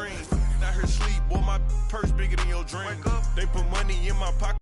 green. Not her sleep, boy, my purse bigger than your dream. They put money in my pocket.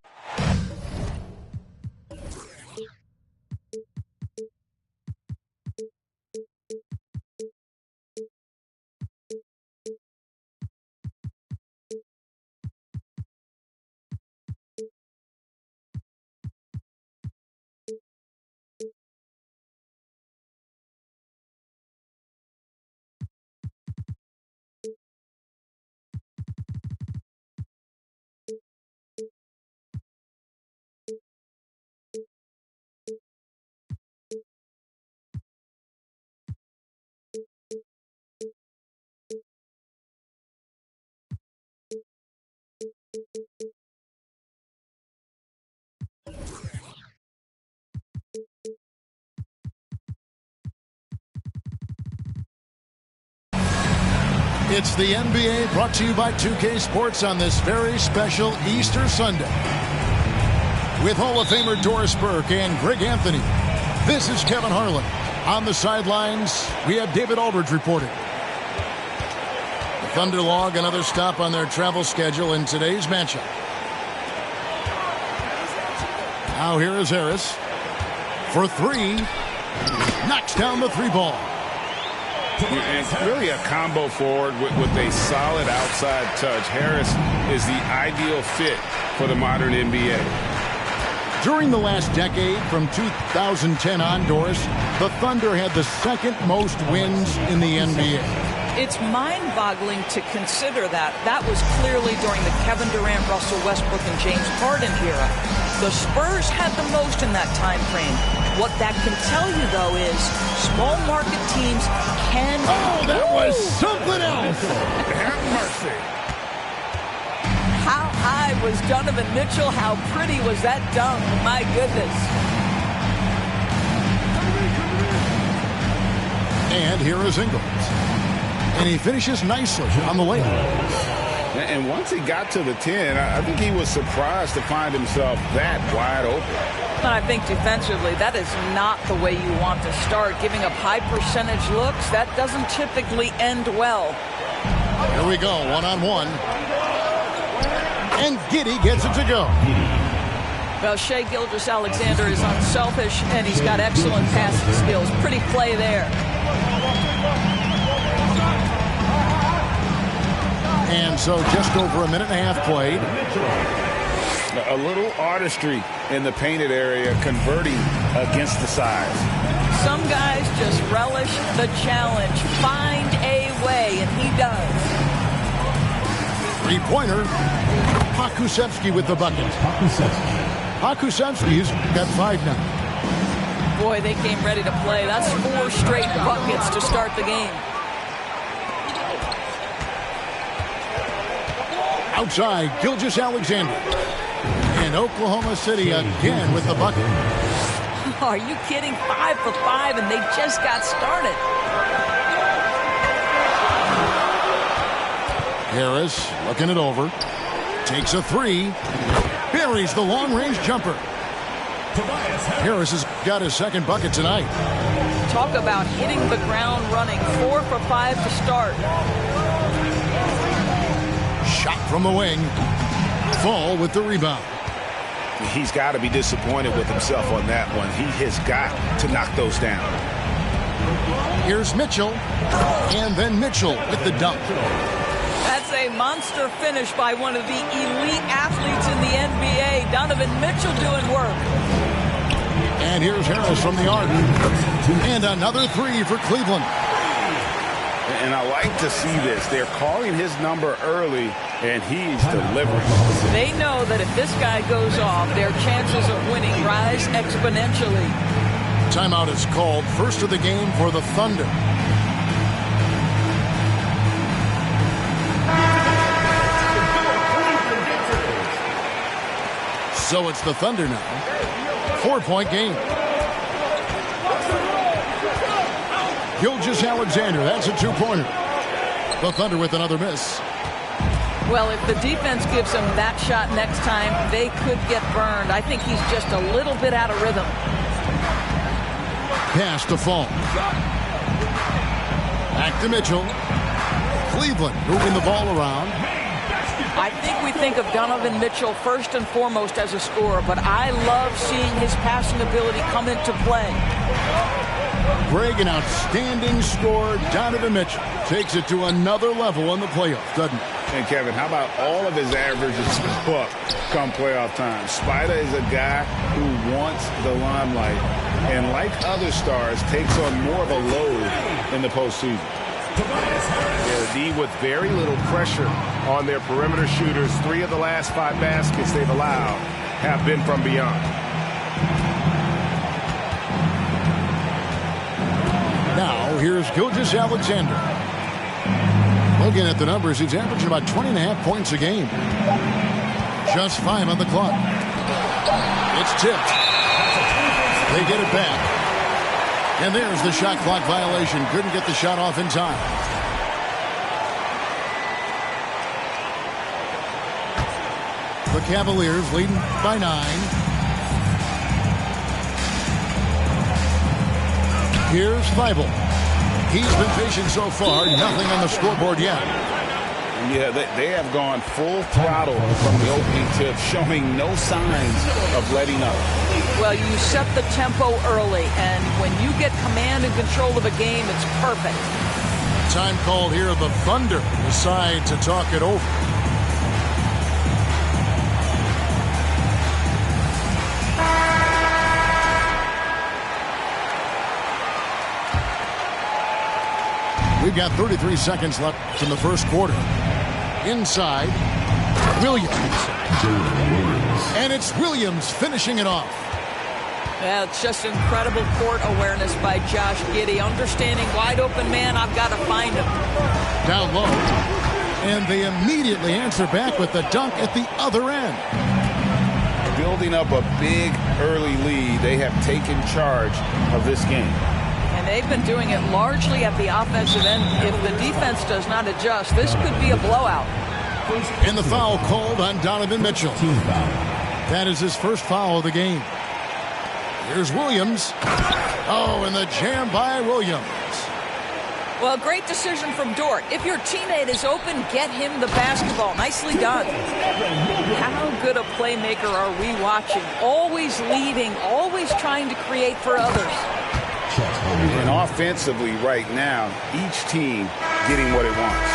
It's the NBA brought to you by 2K Sports on this very special Easter Sunday. With Hall of Famer Doris Burke and Greg Anthony, this is Kevin Harlan. On the sidelines, we have David Aldridge reporting. The Thunder log another stop on their travel schedule in today's matchup. Now here is Harris for three. Knocks down the three ball. And really a combo forward with a solid outside touch. Harris is the ideal fit for the modern NBA. During the last decade, from 2010 on, Doris, the Thunder had the second most wins in the NBA. It's mind-boggling to consider that. That was clearly during the Kevin Durant, Russell Westbrook, and James Harden era. The Spurs had the most in that time frame. What that can tell you, though, is small market teams can... Oh, that was something else! Have mercy. How high was Donovan Mitchell? How pretty was that dunk? My goodness. And here is Ingles. And he finishes nicely on the layup. And once he got to the 10, I think he was surprised to find himself that wide open. And I think defensively, that is not the way you want to start. Giving up high percentage looks, that doesn't typically end well. Here we go, one-on-one. And Giddey gets it to go. Well, Shai Gilgeous-Alexander is unselfish, and he's got excellent passing skills. Pretty play there. And so just over a minute and a half played. A little artistry in the painted area, converting against the size. Some guys just relish the challenge. Find a way, and he does. Three-pointer. Pokusevski with the bucket. Pokusevski's got 5 now. Boy, they came ready to play. That's 4 straight buckets to start the game. Outside, Gilgeous-Alexander. And Oklahoma City again with the bucket. Are you kidding? 5 for 5, and they just got started. Harris looking it over. Takes a 3. Buries the long-range jumper. Harris has got his second bucket tonight. Talk about hitting the ground running. 4 for 5 to start. Shot from the wing. Fall with the rebound. He's got to be disappointed with himself on that one. He has got to knock those down. Here's Mitchell. And then Mitchell with the dunk. That's a monster finish by one of the elite athletes in the NBA. Donovan Mitchell doing work. And here's Harris from the arc. And another 3 for Cleveland. And I like to see this. They're calling his number early, and he's delivering. They know that if this guy goes off, their chances of winning rise exponentially. Timeout is called. First of the game for the Thunder. So it's the Thunder now. 4-point game. Gilgeous-Alexander, that's a 2-pointer. The Thunder with another miss. Well, if the defense gives him that shot next time, they could get burned. I think he's just a little bit out of rhythm. Pass to Fall. Back to Mitchell. Cleveland moving the ball around. I think we think of Donovan Mitchell first and foremost as a scorer, but I love seeing his passing ability come into play. Greg, an outstanding scorer. Donovan Mitchell takes it to another level in the playoffs, doesn't he? And Kevin, how about all of his averages go up come playoff time? Spider is a guy who wants the limelight, and like other stars, takes on more of a load in the postseason. Yeah, the D with very little pressure on their perimeter shooters. 3 of the last 5 baskets they've allowed have been from beyond. Now, here's Gilgeous-Alexander. Looking at the numbers, he's averaging about 20.5 points a game. Just 5 on the clock. It's tipped. They get it back. And there's the shot clock violation. Couldn't get the shot off in time. The Cavaliers leading by 9. Here's Thibault. He's been patient so far. Nothing on the scoreboard yet. Yeah, they have gone full throttle from the opening tip, showing no signs of letting up. Well, you set the tempo early, and when you get command and control of a game, it's perfect. Time called here. The Thunder decide to talk it over. We've got 33 seconds left in the first quarter. Inside, Williams. And it's Williams finishing it off. Yeah, it's just incredible court awareness by Josh Giddey. Understanding wide open man, I've got to find him. Down low. And they immediately answer back with the dunk at the other end. Building up a big early lead, they have taken charge of this game. And they've been doing it largely at the offensive end. If the defense does not adjust, this could be a blowout. And the foul called on Donovan Mitchell. That is his first foul of the game. Here's Williams. Oh, and the jam by Williams. Well, great decision from Dort. If your teammate is open, get him the basketball. Nicely done. How good a playmaker are we watching? Always leading, always trying to create for others. And offensively right now, each team getting what it wants.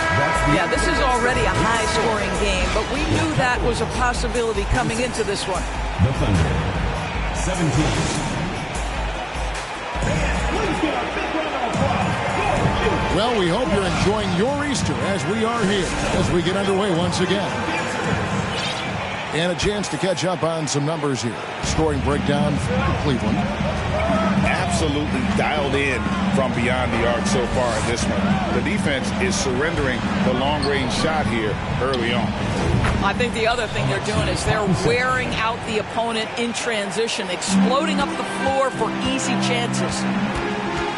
Yeah, this is already a high-scoring game, but we knew that was a possibility coming into this one. The Thunder, 17. Well, we hope you're enjoying your Easter as we are here as we get underway once again. And a chance to catch up on some numbers here. Scoring breakdown for Cleveland. Absolutely dialed in from beyond the arc so far in this one. The defense is surrendering the long-range shot here early on. I think the other thing they're doing is they're wearing out the opponent in transition, exploding up the floor for easy chances.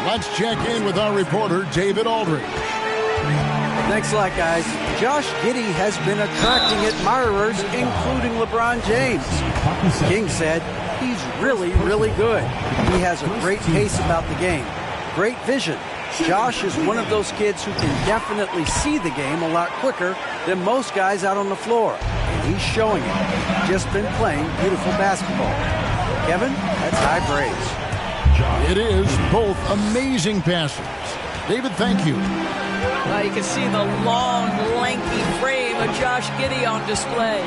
Let's check in with our reporter, David Aldridge. Thanks a lot, guys. Josh Giddey has been attracting admirers, including LeBron James. King said he's really, really good. He has a great pace about the game, great vision. Josh is one of those kids who can definitely see the game a lot quicker than most guys out on the floor. And he's showing it. Just been playing beautiful basketball. Kevin, that's high praise. It is both amazing passes. David, thank you. Well, you can see the long, lengthy frame of Josh Giddey on display.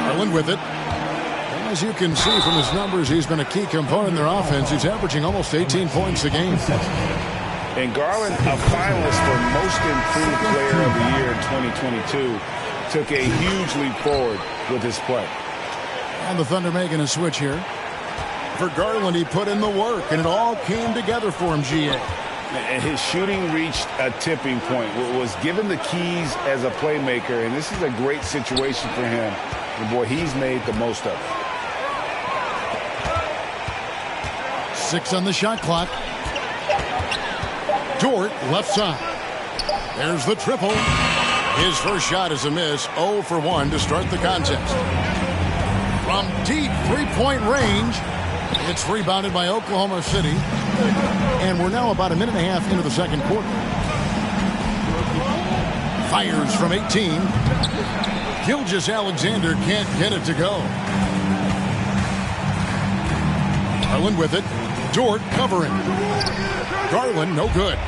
Garland with it. As you can see from his numbers, he's been a key component in their offense. He's averaging almost 18 points a game. And Garland, a finalist for Most Improved Player of the Year in 2022, took a huge leap forward with his play. And the Thunder making a switch here. For Garland, he put in the work, and it all came together for him, GA. And his shooting reached a tipping point, was given the keys as a playmaker, and this is a great situation for him. And boy, he's made the most of it. 6 on the shot clock. Dort, left side. There's the triple. His first shot is a miss. 0 for 1 to start the contest. From deep three-point range, it's rebounded by Oklahoma City. And we're now about a minute and a half into the second quarter. Fires from 18. Gilgeous-Alexander can't get it to go. Garland with it. Dort covering. Garland, no good.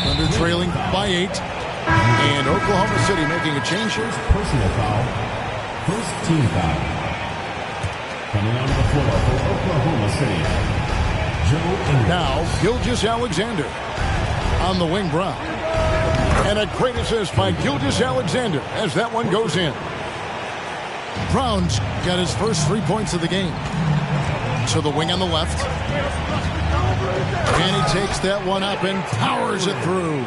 Thunder trailing by 8. And Oklahoma City making a change here. Personal foul. First team foul. Coming onto the floor for Oklahoma City. Joe Ingles. Now, Gilgeous-Alexander on the wing. Brown. And a great assist by Gilgeous-Alexander as that one goes in. Brown's got his first 3 points of the game. To the wing on the left. And he takes that one up and powers it through.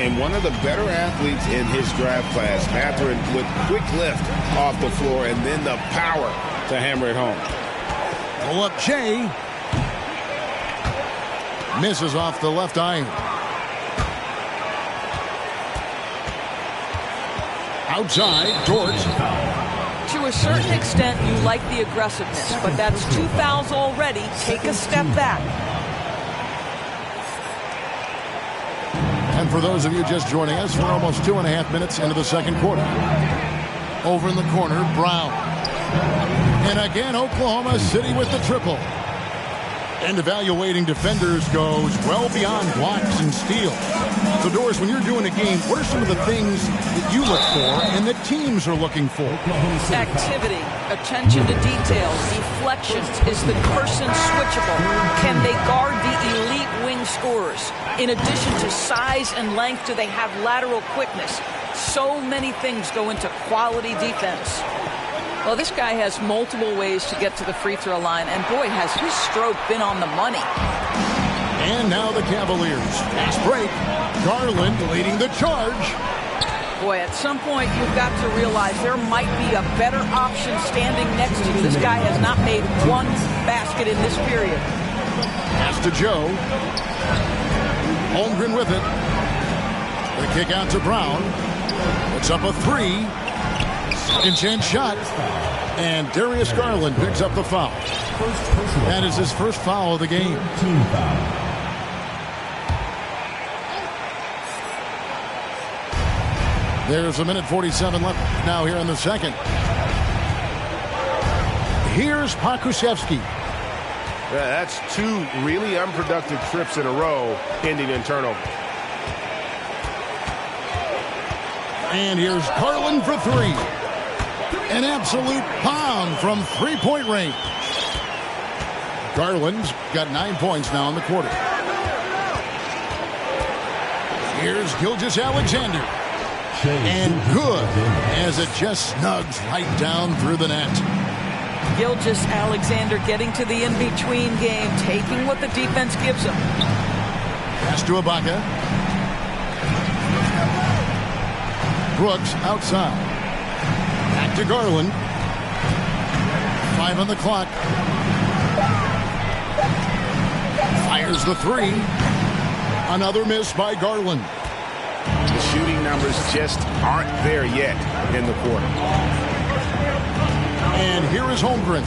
And one of the better athletes in his draft class, Mathurin, with quick lift off the floor and then the power to hammer it home. Pull up Jay. Misses off the left iron. Outside, Dort. To a certain extent, you like the aggressiveness, but that's 2 fouls already. Take a step back. And for those of you just joining us, we're almost 2.5 minutes into the second quarter. Over in the corner, Brown. And again, Oklahoma City with the triple. And evaluating defenders goes well beyond blocks and steals. So, Doris, when you're doing a game, what are some of the things that you look for and that teams are looking for? Activity, attention to details, deflections. Is the person switchable? Can they guard the elite wing scorers? In addition to size and length, do they have lateral quickness? So many things go into quality defense. Well, this guy has multiple ways to get to the free throw line, and boy, has his stroke been on the money. And now the Cavaliers. Fast break. Garland leading the charge. Boy, at some point, you've got to realize there might be a better option standing next to you. This guy has not made one basket in this period. Pass to Joe. Holmgren with it. The kick out to Brown. Puts up a 3. Second-chance shot. And Darius Garland picks up the foul. That is his first foul of the game. Team foul. There's a minute 47 left now here in the second. Here's Pokusevski. Yeah, that's 2 really unproductive trips in a row, ending in turnover. And here's Garland for 3. An absolute pound from three-point range. Garland's got 9 points now in the quarter. Here's Gilgeous-Alexander. And good as it just snugs right down through the net. Gilgeous-Alexander getting to the in-between game, taking what the defense gives him. Pass to Ibaka. Brooks outside. Back to Garland. 5 on the clock. Fires the 3. Another miss by Garland. The shooting numbers just aren't there yet in the quarter. And here is Holmgren.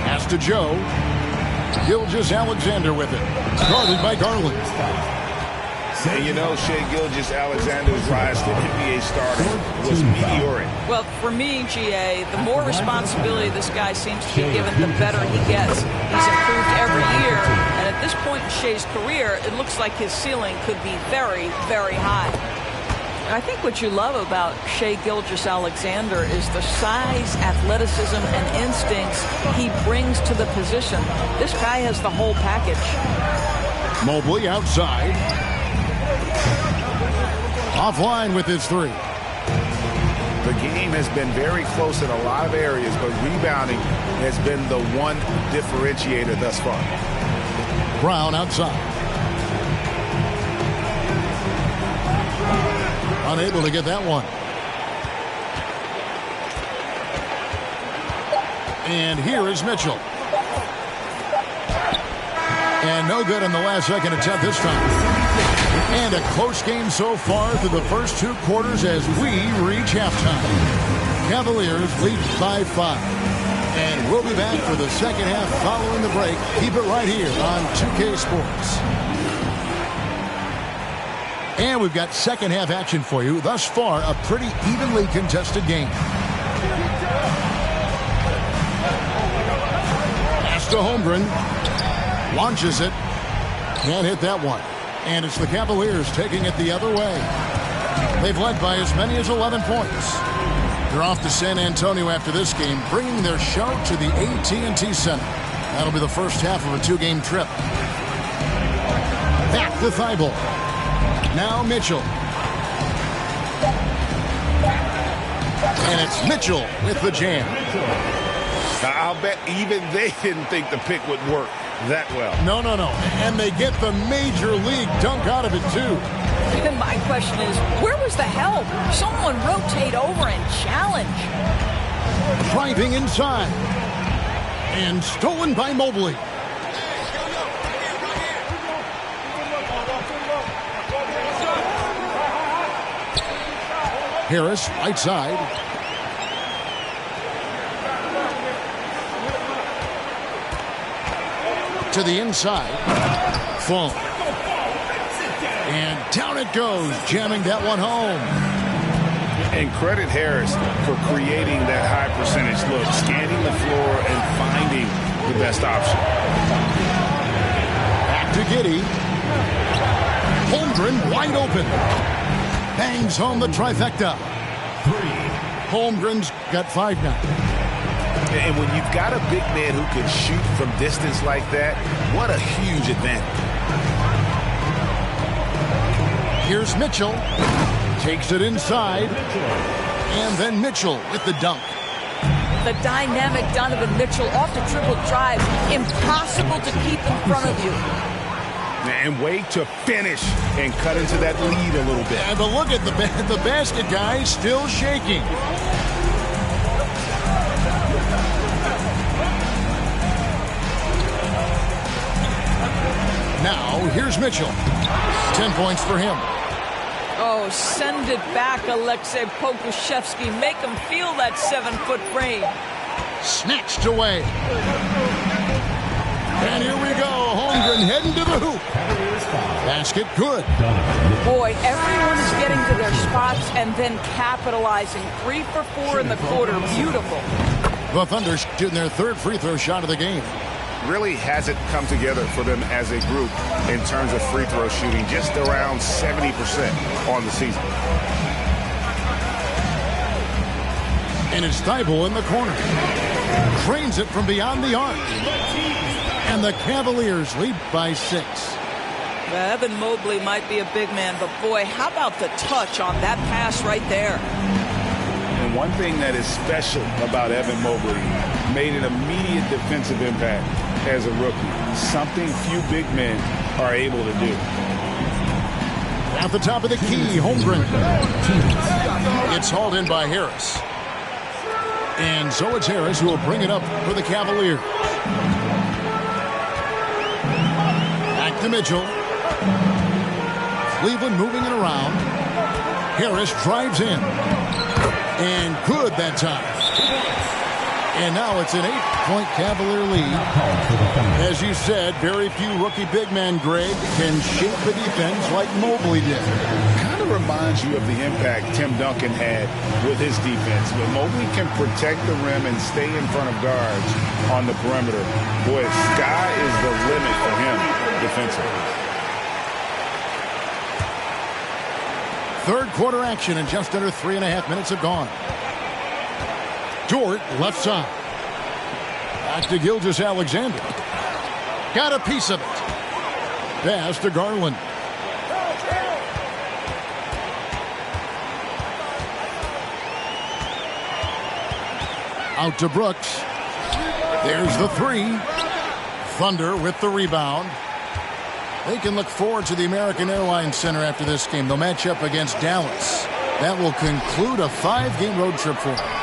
Pass to Joe. Gilgeous-Alexander with it. Guarded by Garland. And you know, Shai Gilgeous-Alexander's rise to NBA starter was meteoric. Well, for me, GA, the more responsibility this guy seems to be given, the better he gets. He's improved every year, and at this point in Shai's career, it looks like his ceiling could be very, very high. I think what you love about Shai Gilgeous-Alexander is the size, athleticism, and instincts he brings to the position. This guy has the whole package. Mobley outside. Offline with his 3. The game has been very close in a lot of areas, but rebounding has been the one differentiator thus far. Brown outside. Unable to get that one. And here is Mitchell. And no good in the last second attempt this time. And a close game so far through the first 2 quarters as we reach halftime. Cavaliers lead by 5. And we'll be back for the second half following the break. Keep it right here on 2K Sports. And we've got second half action for you. Thus far, a pretty evenly contested game. Pass to Holmgren. Launches it. Can't hit that one. And it's the Cavaliers taking it the other way. They've led by as many as 11 points. They're off to San Antonio after this game, bringing their show to the AT&T Center. That'll be the first half of a two-game trip. Back to Thibault. Now Mitchell. And it's Mitchell with the jam. I'll bet even they didn't think the pick would work that well. No. And they get the major league dunk out of it, too. And my question is, where was the help? Someone rotate over and challenge. Driving inside. And stolen by Mobley. Harris, right side. To the inside. Funk. And down it goes, jamming that one home. And credit Harris for creating that high percentage look, scanning the floor and finding the best option. Back to Giddey. Holmgren wide open. Bangs home the trifecta. Holmgren's got 5 now. And when you've got a big man who can shoot from distance like that, what a huge advantage. Here's Mitchell. Takes it inside. And then Mitchell with the dunk. The dynamic Donovan Mitchell off the triple drive. Impossible to keep in front of you. And wait to finish and cut into that lead a little bit. And the look at the basket guy still shaking. Now, here's Mitchell. 10 points for him. Oh, send it back, Alexei Pokusevski. Make him feel that 7-foot frame. Snatched away. And here we go. Holmgren heading to the hoop. Basket good. Boy, everyone is getting to their spots and then capitalizing. 3 for 4 in the quarter. Beautiful. The Thunder shooting their third free throw shot of the game. Really hasn't come together for them as a group in terms of free throw shooting, just around 70% on the season. And it's Thibault in the corner. Trains it from beyond the arc. And the Cavaliers lead by 6. Evan Mobley might be a big man, but boy, how about the touch on that pass right there? And one thing that is special about Evan Mobley, made an immediate defensive impact as a rookie. Something few big men are able to do. At the top of the key, Holmgren. It's hauled in by Harris. And so it's Harris who will bring it up for the Cavaliers. Back to Mitchell. Cleveland moving it around. Harris drives in. And good that time. And now it's an 8-point Cavalier lead. As you said, very few rookie big men, Greg, can shape the defense like Mobley did. Kind of reminds you of the impact Tim Duncan had with his defense. But Mobley can protect the rim and stay in front of guards on the perimeter. Boy, sky is the limit for him defensively. Third quarter action and just under 3.5 minutes have gone. Dort left side. Back to Gilgeous-Alexander. Got a piece of it. Pass to Garland. Out to Brooks. There's the 3. Thunder with the rebound. They can look forward to the American Airlines Center after this game. They'll match up against Dallas. That will conclude a 5-game road trip for them.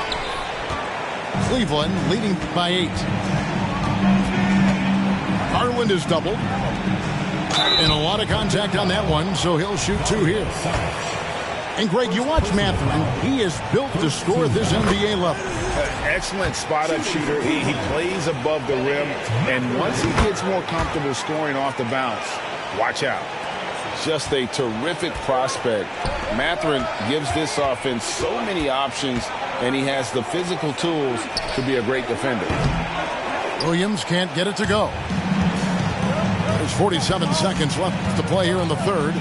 Cleveland leading by 8. Garland is doubled. And a lot of contact on that one, so he'll shoot 2 here. And Greg, you watch Mathurin. He is built to score at this NBA level. Excellent spot-up shooter. He plays above the rim. And once he gets more comfortable scoring off the bounce, watch out. Just a terrific prospect. Mathurin gives this offense so many options, and he has the physical tools to be a great defender. Williams can't get it to go. There's 47 seconds left to play here in the third.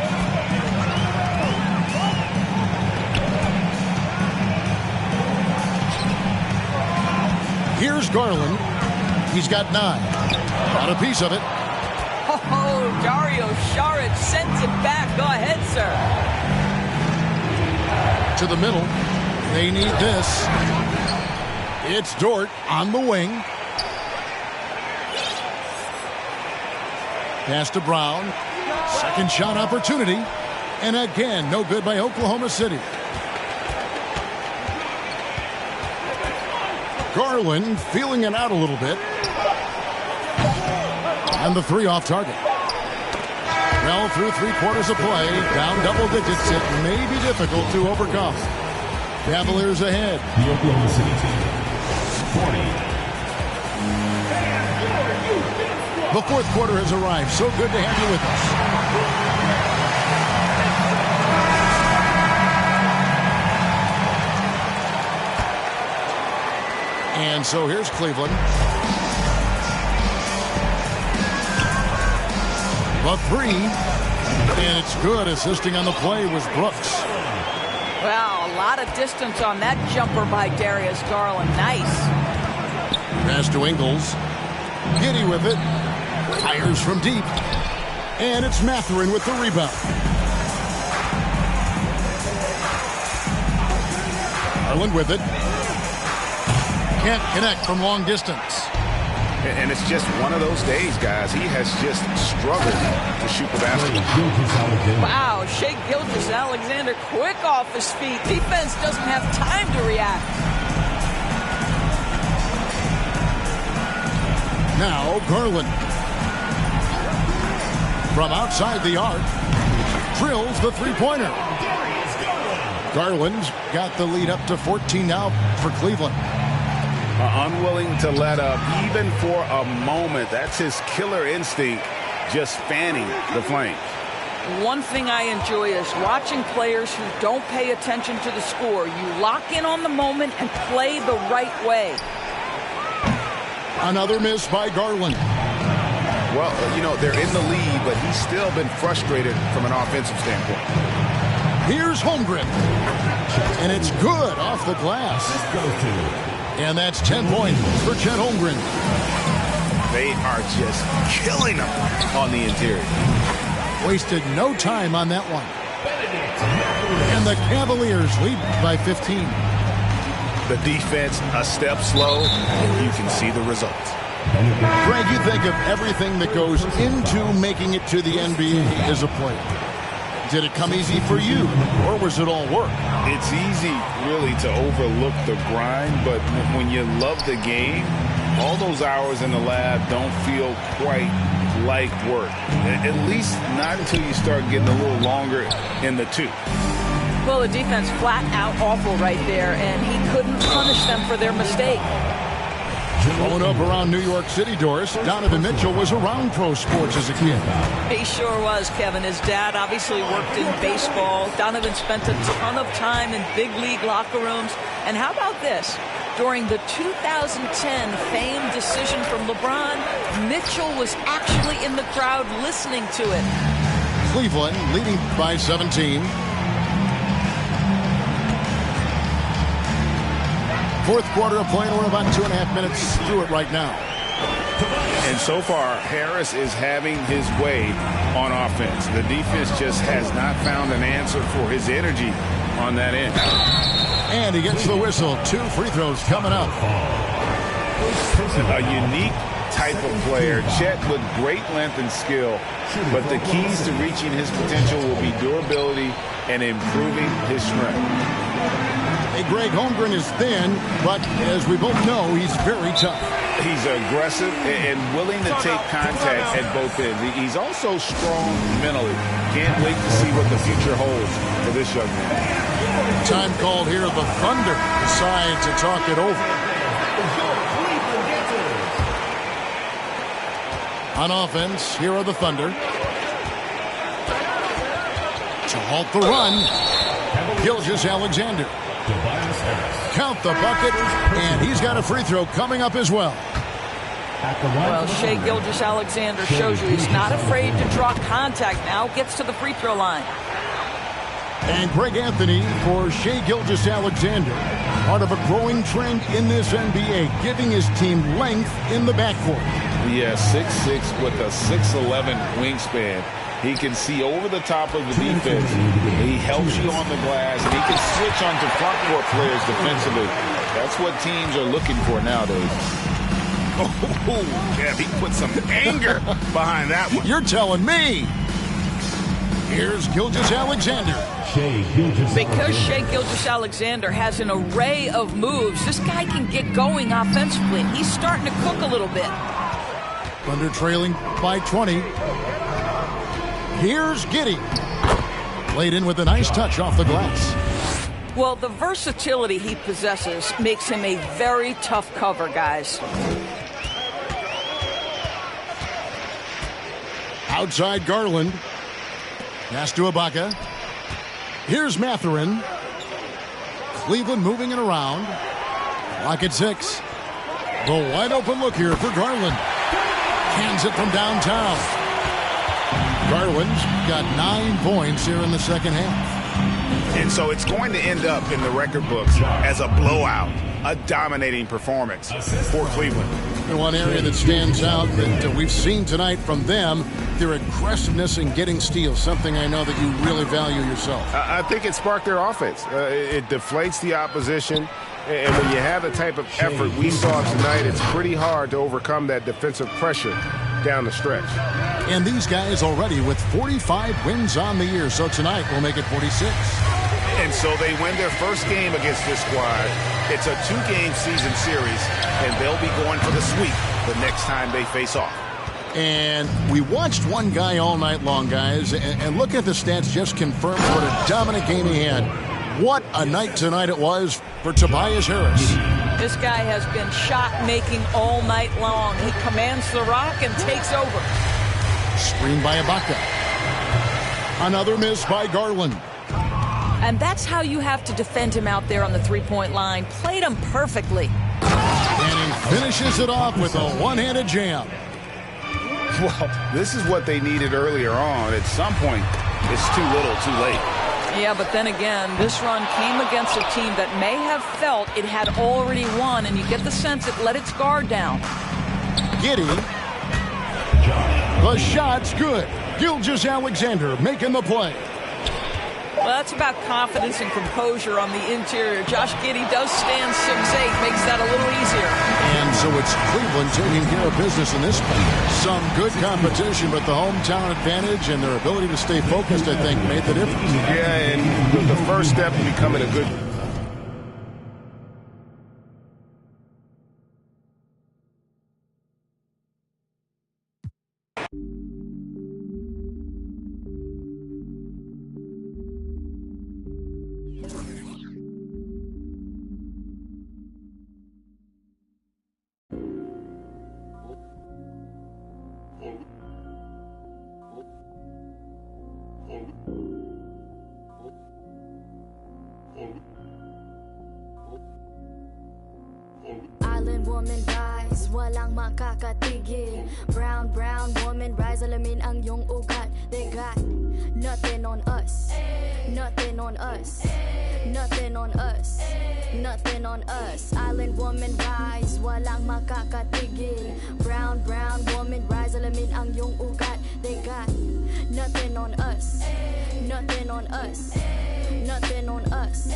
Here's Garland. He's got 9. Got a piece of it. Oh, Dario Saric sends it back. Go ahead, sir. To the middle. They need this. It's Dort on the wing. Pass to Brown. Second shot opportunity. And again, no good by Oklahoma City. Garland feeling it out a little bit. And the 3 off target. Well, through 3/4 of play, down double digits, it may be difficult to overcome. Cavaliers ahead. The Oklahoma City team, 40. The fourth quarter has arrived. So good to have you with us. And so here's Cleveland. The 3. And it's good. Assisting on the play was Brooks. Well, a lot of distance on that jumper by Darius Garland. Nice. Pass to Ingles. Giddy with it. Fires from deep. And it's Mathurin with the rebound. Garland with it. Can't connect from long distance. And it's just one of those days, guys. He has just struggled to shoot the basketball. Wow, Shai Gilgeous-Alexander quick off his feet. Defense doesn't have time to react. Now Garland. From outside the arc. Drills the three-pointer. Garland's got the lead up to 14 now for Cleveland. Unwilling to let up even for a moment. That's his killer instinct, just fanning the flame. One thing I enjoy is watching players who don't pay attention to the score. You lock in on the moment and play the right way. Another miss by Garland. Well, you know, they're in the lead, but he's still been frustrated from an offensive standpoint. Here's Holmgren. And it's good off the glass. And that's 10 points for Chet Holmgren. They are just killing him on the interior. Wasted no time on that one. And the Cavaliers lead by 15. The defense a step slow, and you can see the results. Greg, you think of everything that goes into making it to the NBA as a player. Did it come easy for you, or was it all work? It's easy, really, to overlook the grind, but when you love the game, all those hours in the lab don't feel quite like work. At least not until you start getting a little longer in the tooth. Well, the defense flat out awful right there, and he couldn't punish them for their mistake. Growing up around New York City, Doris, Donovan Mitchell was around pro sports as a kid. He sure was, Kevin. His dad obviously worked in baseball. Donovan spent a ton of time in big league locker rooms. And how about this? During the 2010 famed decision from LeBron, Mitchell was actually in the crowd listening to it. Cleveland leading by 17. Fourth quarter of play, and we're about 2.5 minutes through it right now. And so far, Harris is having his way on offense. The defense just has not found an answer for his energy on that end. And he gets the whistle. 2 free throws coming up. A unique type of player. Chet with great length and skill. But the keys to reaching his potential will be durability and improving his strength. Hey, Greg, Holmgren is thin, but as we both know, he's very tough. He's aggressive and willing to take contact at both ends. He's also strong mentally. Can't wait to see what the future holds for this young man. Time called here. The Thunder decide to talk it over. On offense, here are the Thunder. To halt the run, Gilgeous-Alexander. Count the bucket, and he's got a free throw coming up as well. Well, Shai Gilgeous-Alexander shows you he's not afraid to draw contact now. Gets to the free throw line. And Greg Anthony for Shai Gilgeous-Alexander. Part of a growing trend in this NBA, giving his team length in the backcourt. Yeah, 6'6" with a 6'11" wingspan. He can see over the top of the defense. He helps you on the glass, and he can switch onto front court players defensively. That's what teams are looking for nowadays. Oh, yeah, he put some anger behind that one. You're telling me. Here's Gilgeous-Alexander. Because Shai Gilgeous-Alexander has an array of moves, this guy can get going offensively. He's starting to cook a little bit. Thunder trailing by 20. Here's Giddey. Played in with a nice touch off the glass. Well, the versatility he possesses makes him a very tough cover, guys. Outside Garland. Pass to Ibaka. Here's Mathurin. Cleveland moving it around. Clock at 6. The wide open look here for Garland. Hands it from downtown. Garland's got 9 points here in the second half. And so it's going to end up in the record books as a blowout, a dominating performance for Cleveland. And one area that stands out that we've seen tonight from them, their aggressiveness in getting steals, something I know that you really value yourself. I think it sparked their offense. It deflates the opposition. And when you have the type of effort we saw tonight, it's pretty hard to overcome that defensive pressure down the stretch. And these guys already with 45 wins on the year, so tonight will make it 46. And so they win their first game against this squad. It's a 2-game season series, and they'll be going for the sweep the next time they face off. And we watched one guy all night long, guys, and looking at the stats just confirms what a dominant game he had. What a night tonight it was for Tobias Harris. This guy has been shot-making all night long. He commands the rock and takes over. Screen by Ibaka. Another miss by Garland. And that's how you have to defend him out there on the three-point line. Played him perfectly. And he finishes it off with a one-handed jam. Well, this is what they needed earlier on. At some point, it's too little, too late. Yeah, but then again, this run came against a team that may have felt it had already won, and you get the sense it let its guard down. Giddey. The shot's good. Gilgeous-Alexander making the play. Well, that's about confidence and composure on the interior. Josh Giddey does stand 6'8", makes that a little easier. And so it's Cleveland taking care of business in this one. Some good competition, but the hometown advantage and their ability to stay focused, I think, made the difference. Yeah, and the first step to becoming a good... Island woman rise, walang makakatigil. Brown woman rise, alamin ang iyong ugat. They got nothing on us, nothing on us, nothing on us, nothing on us. Island woman rise, walang makakatigil. Brown woman rise, alamin ang iyong ugat. They got nothing on us, nothing on us, nothing on us.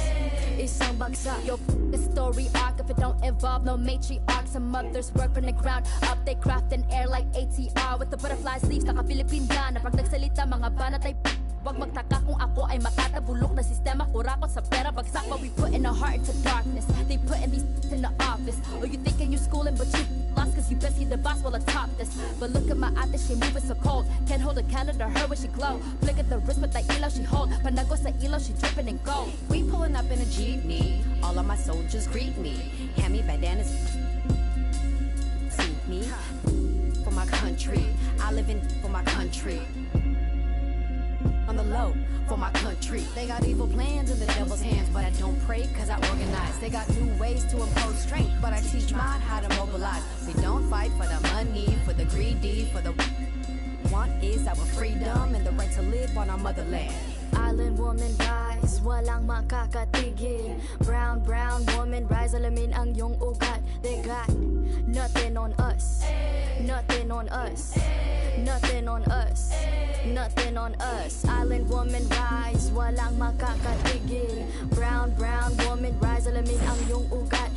Isang bagsak, yo the story arc. If it don't involve no matriarch, some mothers work from the ground up. They craft an air like ATR with the butterfly sleeves. Kaka-Philippine na pag nagsalita mga banat ay Wag magtaka kung ako ay matatabulok na sistema. Kurakot sa pera, bagsak, but we put in our heart into darkness. They putting these in the office. Oh, you thinking you schooling, but you lost cause you best see the boss while atop this. But look at my ate, she moving so cold. Can't hold a candle to her when she glow. Flick at the wrist with the elo she hold. Panago sa elo, she dripping in gold. We pulling up in a jeepney. All of my soldiers greet me. Hand me bandanas. See me for my country. I live in for my country. On the low for my country. They got evil plans in the devil's hands, but I don't pray cause I organize. They got new ways to impose strength, but I teach mine how to mobilize. We don't fight for the money, for the greedy, for the want is our freedom and the right to live on our motherland. Island woman rise, walang makakatigil. Brown, brown woman rise, alamin ang iyong ugat. They got nothing on us, nothing on us, nothing on us, nothing on us. Island woman rise, walang makakatigil. Brown, brown woman rise, alamin ang iyong ugat.